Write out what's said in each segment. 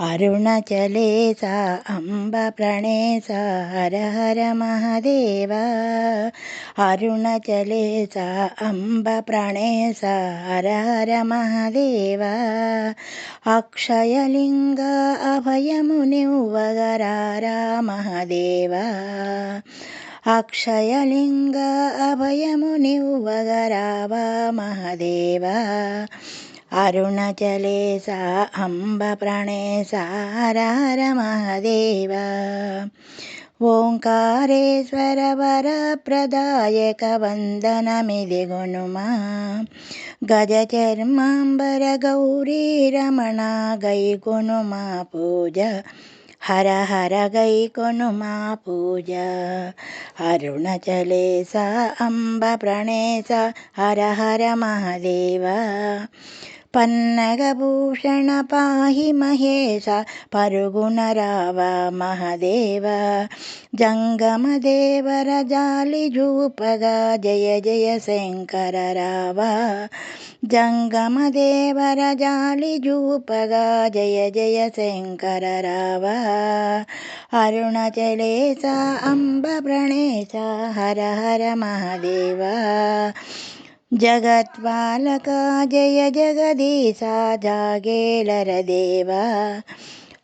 अरुणचले सा अम्ब प्रणेसा हर हर महादेव। अरुणचले सा अम्ब प्रणेसा हर हर महादेव। अक्षयलिंग अभयमुनिवगरारा महादेव। अक्षयलिंग अभयमुनिवगरावा महादेव। अरुणचले सा अम्ब प्रणेसा हर हर महादेव। ओंकारेश्वर वरप्रदायक वंदनमिदि गुनुमा। गजचर्मांबर गौरी रमण गैकोनुमा पूजा। हर हर गैकोनुमा पूजा। अरुणचले सा अम्ब प्रणेसा हर हर महादेव। पन्नगभूषण पाहि महेश परुगुण रावा महादेव। जंगमदेवर जालि जूपगा जय जय शंकर रावा। जंगमदेवर जालि जूपगा जय जय शंकर रावा। अरुणचले सा अम्ब प्रणेसा हर हर महादेव। जगत्पालका जय जगदीशा जागेलर देवा।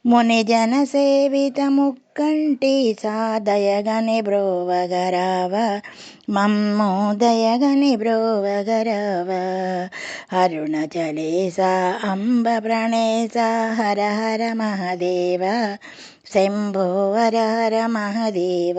मुनिजन सेवित मुक्कंटीसा दयगनि ब्रोवगरावा। मम्मो दयगनि ब्रोवगरावा। अरुणचले सा अम्ब प्रणेसा हर हर महादेव। शंभो हर हर महादेव।